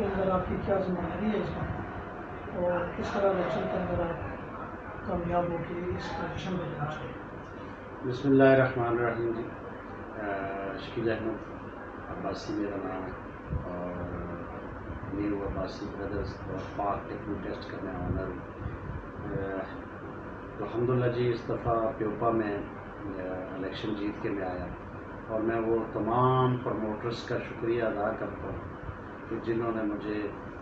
کے اندر آپ کی کیا ذمہ داری ہے اس میں، اور کس طرح الیکشن کے اندر آپ کامیاب ہو کے اس پوزیشن پہ پہنچے؟ بسم اللہ الرحمن الرحیم جی، شکیل احمد عباسی میرا نام ہے، اور نیو عباسی بردرز اور پاک ٹیکنو ٹیسٹ کا میں آنر ہوں۔ الحمدللہ جی، اس دفعہ پیوپا میں الیکشن جیت کے میں آیا، اور میں وہ تمام پروموٹرز کا شکریہ ادا کرتا ہوں کہ جنہوں نے مجھے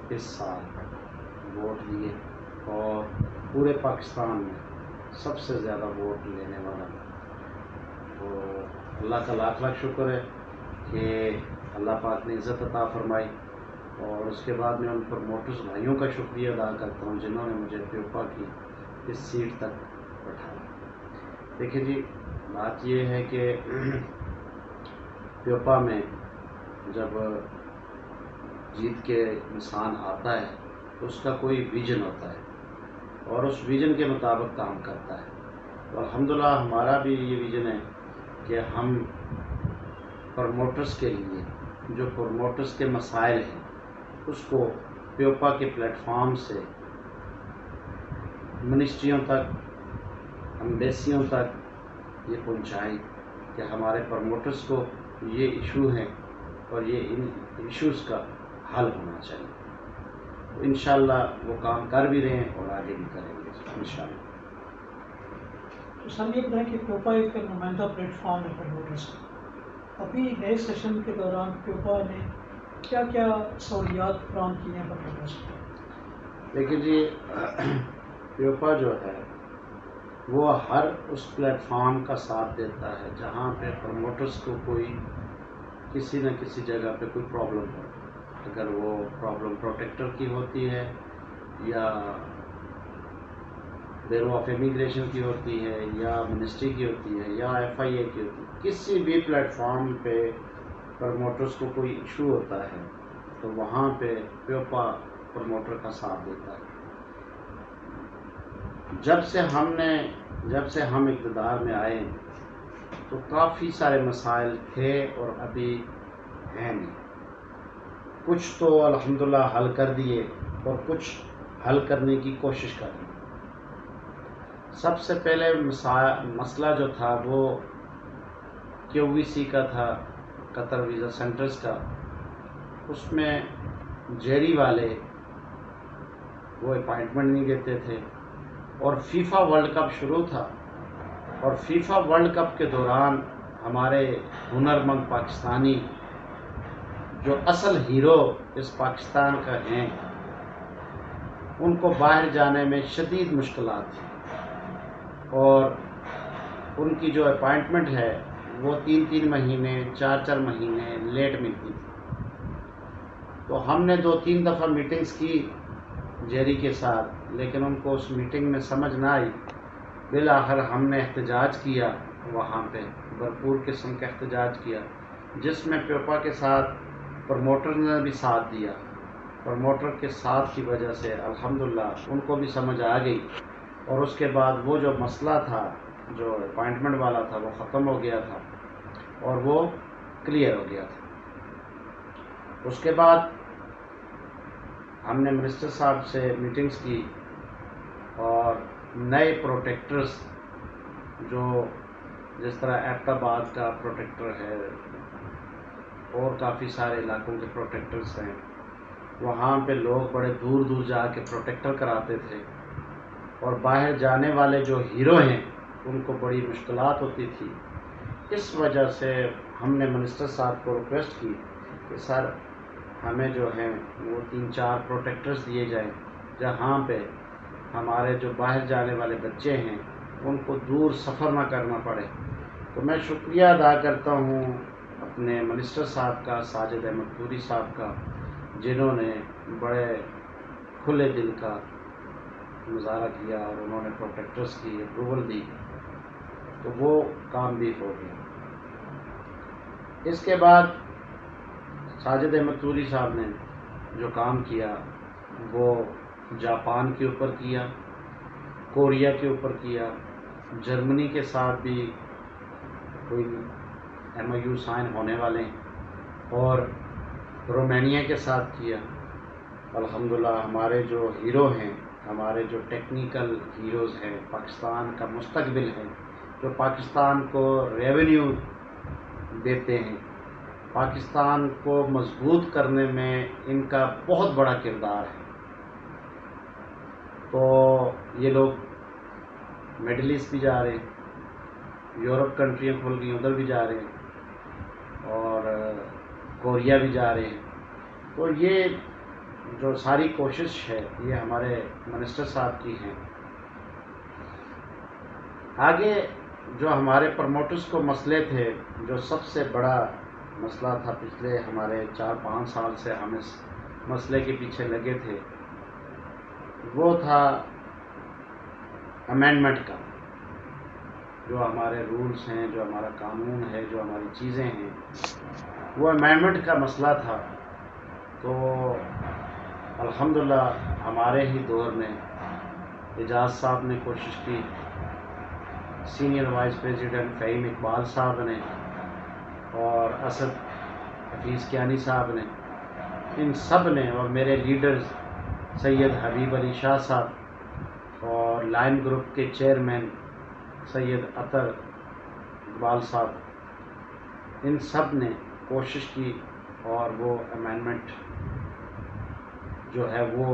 اس سال ووٹ دیے، اور پورے پاکستان میں سب سے زیادہ ووٹ لینے والا، تو اللہ کا لاکھ لاکھ شکر ہے کہ اللہ پاک نے عزت عطا فرمائی۔ اور اس کے بعد میں ان پروموٹرز بھائیوں کا شکریہ ادا کرتا ہوں جنہوں نے مجھے پیوپا کی اس سیٹ تک بٹھایا۔ دیکھیں جی، بات یہ ہے کہ پیوپا میں جب جیت کے انسان آتا ہے تو اس کا کوئی ویژن ہوتا ہے، اور اس ویژن کے مطابق کام کرتا ہے۔ تو الحمدللہ ہمارا بھی یہ ویژن ہے کہ ہم پروموٹرز کے لیے جو پروموٹرز کے مسائل ہیں اس کو پیوپا کے پلیٹ فارم سے منسٹریوں تک، ایمبیسیوں تک یہ پہنچائیں کہ ہمارے پروموٹرز کو یہ ایشو ہیں اور یہ ان ایشوز کا حل ہونا چاہیے۔ تو انشاءاللہ وہ کام کر بھی رہے ہیں اور آگے بھی کریں گے انشاءاللہ۔ تو سر یہ بتائیں کہ پیوپا ایک نمائندہ پلیٹ فارم ہے پروموٹرز کا، ابھی نئے سیشن کے دوران پیوپا نے کیا کیا سہولیات فراہم کی ہیں پروموٹرز کو؟ دیکھیں جی، پیوپا جو ہے وہ ہر اس پلیٹ فارم کا ساتھ دیتا ہے جہاں پہ پروموٹرز کو کوئی کسی نہ کسی جگہ پہ کوئی پرابلم ہو، اگر وہ پرابلم پروٹیکٹر کی ہوتی ہے یا بیورو آف امیگریشن کی ہوتی ہے یا منسٹری کی ہوتی ہے یا FIA کی ہوتی ہے، کسی بھی پلیٹ فارم پہ پروموٹرز کو کوئی ایشو ہوتا ہے تو وہاں پہ پیوپا پروموٹر کا ساتھ دیتا ہے۔ جب سے ہم اقتدار میں آئے تو کافی سارے مسائل تھے اور ابھی ہیں نہیں، کچھ تو الحمدللہ حل کر دیے اور کچھ حل کرنے کی کوشش کر رہے ہیں۔ سب سے پہلے مسئلہ جو تھا وہ QVC کا تھا، قطر ویزا سینٹرز کا۔ اس میں جیری والے وہ اپائنٹمنٹ نہیں دیتے تھے، اور فیفا ورلڈ کپ شروع تھا، اور فیفا ورلڈ کپ کے دوران ہمارے ہنرمند پاکستانی جو اصل ہیرو اس پاکستان کا ہیں ان کو باہر جانے میں شدید مشکلات تھیں، اور ان کی جو اپائنٹمنٹ ہے وہ 3 مہینے 4 مہینے لیٹ ملتی تھی۔ تو ہم نے 2-3 دفعہ میٹنگز کی جیری کے ساتھ، لیکن ان کو اس میٹنگ میں سمجھ نہ آئی۔ بالآخر ہم نے احتجاج کیا، وہاں پہ بھرپور قسم کا احتجاج کیا، جس میں پیوپا کے ساتھ پروموٹر نے بھی ساتھ دیا۔ پروموٹر کے ساتھ کی وجہ سے الحمدللہ ان کو بھی سمجھ آ گئی، اور اس کے بعد وہ جو مسئلہ تھا جو اپائنٹمنٹ والا تھا وہ ختم ہو گیا تھا اور وہ کلیئر ہو گیا تھا۔ اس کے بعد ہم نے منسٹر صاحب سے میٹنگز کی، اور نئے پروٹیکٹرز جو جس طرح ایبٹ آباد کا پروٹیکٹر ہے اور کافی سارے علاقوں کے پروٹیکٹرز ہیں، وہاں پہ لوگ بڑے دور دور جا کے پروٹیکٹر کراتے تھے، اور باہر جانے والے جو ہیرو ہیں ان کو بڑی مشکلات ہوتی تھی۔ اس وجہ سے ہم نے منسٹر صاحب کو ریکویسٹ کی کہ سر ہمیں جو ہیں وہ 3-4 پروٹیکٹرز دیے جائیں جہاں پہ ہمارے جو باہر جانے والے بچے ہیں ان کو دور سفر نہ کرنا پڑے۔ تو میں شکریہ ادا کرتا ہوں اپنے منسٹر صاحب کا، ساجد احمد پوری صاحب کا، جنہوں نے بڑے کھلے دل کا مظاہرہ کیا اور انہوں نے پروٹیکٹرز کی اپروول دی، تو وہ کام بھی ہو گیا۔ اس کے بعد ساجد احمد پوری صاحب نے جو کام کیا وہ جاپان کے اوپر کیا، کوریا کے اوپر کیا، جرمنی کے ساتھ بھی کوئی MOU سائن ہونے والے ہیں، اور رومانیہ کے ساتھ کیا۔ الحمدللہ ہمارے جو ہیرو ہیں، ہمارے جو ٹیکنیکل ہیروز ہیں، پاکستان کا مستقبل ہے، جو پاکستان کو ریونیو دیتے ہیں، پاکستان کو مضبوط کرنے میں ان کا بہت بڑا کردار ہے. تو یہ لوگ مڈل ایسٹ بھی جا رہے ہیں، یورپ کنٹریاں کھل گئی ادھر بھی جا رہے ہیں، اور کوریا بھی جا رہے ہیں. تو یہ جو ساری کوشش ہے یہ ہمارے منسٹر صاحب کی ہیں. آگے جو ہمارے پروموٹرز کو مسئلے تھے، جو سب سے بڑا مسئلہ تھا پچھلے ہمارے 4-5 سال سے ہم اس مسئلے کے پیچھے لگے تھے، وہ تھا امینڈمنٹ کا. جو ہمارے رولز ہیں، جو ہمارا قانون ہے، جو ہماری چیزیں ہیں، وہ امینڈمنٹ کا مسئلہ تھا. تو الحمدللہ ہمارے ہی دور میں اعجاز صاحب نے کوشش کی، senior vice president Fahim Iqbal صاحب نے اور اسد حفیظ کیانی صاحب نے، ان سب نے، اور میرے لیڈرز سید حبیب علی شاہ صاحب اور لائن گروپ کے چیئرمین سید عطر اقبال صاحب، ان سب نے کوشش کی اور وہ امینڈمنٹ جو ہے وہ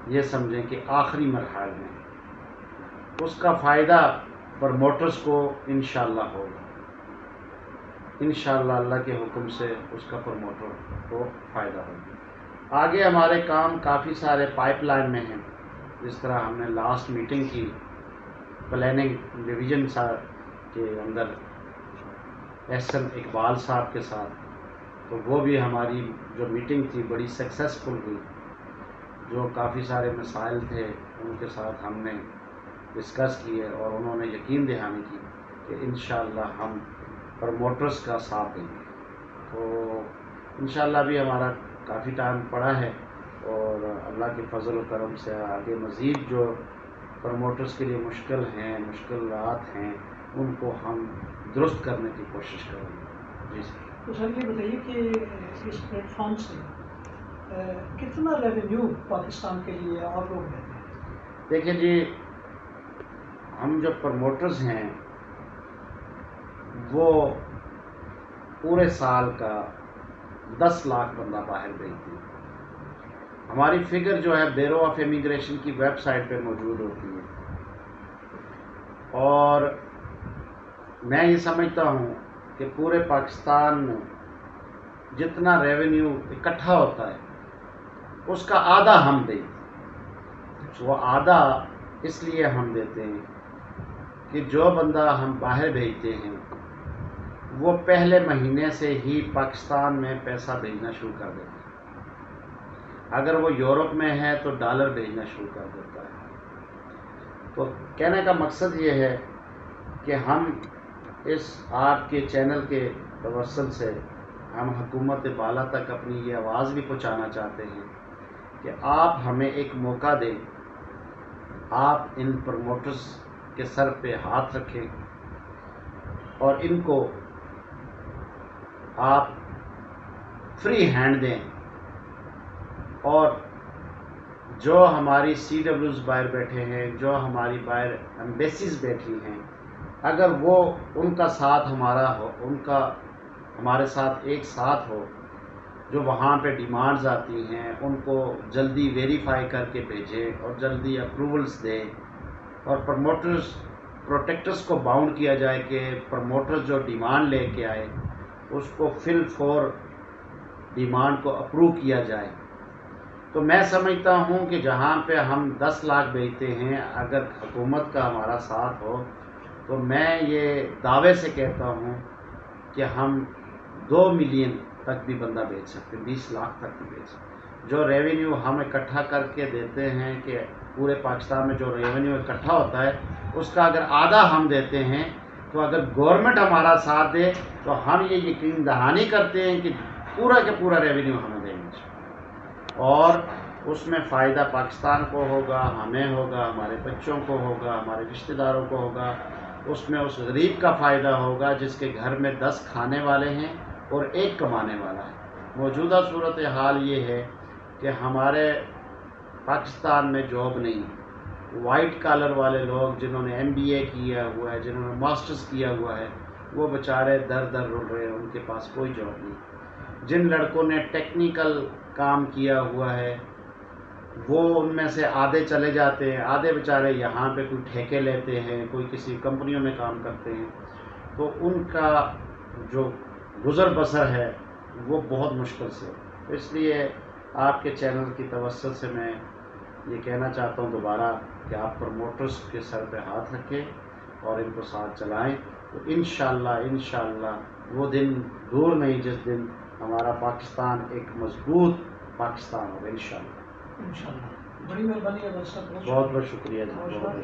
یہ سمجھیں کہ آخری مرحلے میں اس کا فائدہ پروموٹرز کو انشاءاللہ ہوگا. انشاءاللہ اللہ کے حکم سے اس کا پروموٹر کو فائدہ ہوگا. آگے ہمارے کام کافی سارے پائپ لائن میں ہیں. جس طرح ہم نے لاسٹ میٹنگ کی پلاننگ ڈویژن صاحب کے اندر احسن اقبال صاحب کے ساتھ، تو وہ بھی ہماری جو میٹنگ تھی بڑی سکسیسفل ہوئی. جو کافی سارے مسائل تھے ان کے ساتھ ہم نے ڈسکس کیے اور انہوں نے یقین دہانی کی کہ انشاءاللہ ہم پروموٹرز کا ساتھ دیں گے. تو انشاءاللہ بھی ہمارا کافی ٹائم پڑا ہے، اور اللہ کے فضل و کرم سے آگے مزید جو پروموٹرز کے لیے مشکلات ہیں ان کو ہم درست کرنے کی کوشش کریں گے. جی سر. تو سر یہ بتائیے کہ اس پلیٹ فارم سے کتنا ریونیو پاکستان کے لیے آپ لوگ دیتے ہیں؟ دیکھیں جی، ہم جو پروموٹرز ہیں وہ پورے سال کا 10 لاکھ بندہ باہر بھیجتے ہیں. ہماری فگر جو ہے بیورو آف امیگریشن کی ویب سائٹ پہ موجود ہوتی ہے، اور میں یہ سمجھتا ہوں کہ پورے پاکستان میں جتنا ریونیو اکٹھا ہوتا ہے اس کا آدھا ہم دیں. وہ آدھا اس لیے ہم دیتے ہیں کہ جو بندہ ہم باہر بھیجتے ہیں وہ پہلے مہینے سے ہی پاکستان میں پیسہ بھیجنا شروع کر دیتا ہے. اگر وہ یورپ میں ہے تو ڈالر بھیجنا شروع کر دیتا ہے. تو کہنے کا مقصد یہ ہے کہ ہم اس آپ کے چینل کے توسل سے ہم حکومت بالا تک اپنی یہ آواز بھی پہنچانا چاہتے ہیں کہ آپ ہمیں ایک موقع دیں، آپ ان پروموٹرز کے سر پہ ہاتھ رکھیں اور ان کو آپ فری ہینڈ دیں. اور جو ہماری سی ڈبلیوز باہر بیٹھے ہیں، جو ہماری باہر ایمبیسیز بیٹھی ہیں، اگر وہ ان کا ساتھ ہمارا ہو، ان کا ہمارے ساتھ ایک ساتھ ہو، جو وہاں پہ ڈیمانڈز آتی ہیں ان کو جلدی ویریفائی کر کے بھیجیں اور جلدی اپروولز دیں، اور پروٹیکٹرز کو باؤنڈ کیا جائے کہ پروموٹرز جو ڈیمانڈ لے کے آئے اس کو فل فور ڈیمانڈ کو اپروو کیا جائے. تو میں سمجھتا ہوں کہ جہاں پہ ہم 10 لاکھ بھیجتے ہیں، اگر حکومت کا ہمارا ساتھ ہو تو میں یہ دعوے سے کہتا ہوں کہ ہم 2 ملین تک بھی بندہ بھیج سکتے ہیں، 20 لاکھ تک بھی بھیج سکتے ہیں. جو ریونیو ہم اکٹھا کر کے دیتے ہیں، کہ پورے پاکستان میں جو ریونیو اکٹھا ہوتا ہے اس کا اگر آدھا ہم دیتے ہیں، تو اگر گورنمنٹ ہمارا ساتھ دے تو ہم یہ یقین دہانی کرتے ہیں کہ پورا کے پورا ریونیو ہمیں دیں گے، اور اس میں فائدہ پاکستان کو ہوگا، ہمیں ہوگا، ہمارے بچوں کو ہوگا، ہمارے رشتہ داروں کو ہوگا. اس میں اس غریب کا فائدہ ہوگا جس کے گھر میں 10 کھانے والے ہیں اور 1 کمانے والا ہے. موجودہ صورتحال یہ ہے کہ ہمارے پاکستان میں جاب نہیں. وائٹ کالر والے لوگ جنہوں نے MBA کیا ہوا ہے, جنہوں نے ماسٹرز کیا ہوا ہے, وہ بیچارے در در رل رہے ہیں, ان کے پاس کوئی جاب نہیں. جن لڑکوں نے ٹیکنیکل کام کیا ہوا ہے وہ ان میں سے آدھے چلے جاتے ہیں, آدھے بیچارے یہاں پہ کوئی ٹھیکے لیتے ہیں, کوئی کسی کمپنیوں میں کام کرتے ہیں. تو ان کا جو گزر بسر ہے وہ بہت مشکل سے. اس لیے آپ کے چینل کی توسط سے میں یہ کہنا چاہتا ہوں دوبارہ کہ آپ پروموٹرز کے سر پہ ہاتھ رکھیں اور ان کو ساتھ چلائیں. تو انشاءاللہ وہ دن دور نہیں جس دن ہمارا پاکستان ایک مضبوط پاکستان ہوگا انشاءاللہ. انشاءاللہ. بڑی مہربانی ہے. بہت بہت شکریہ جی.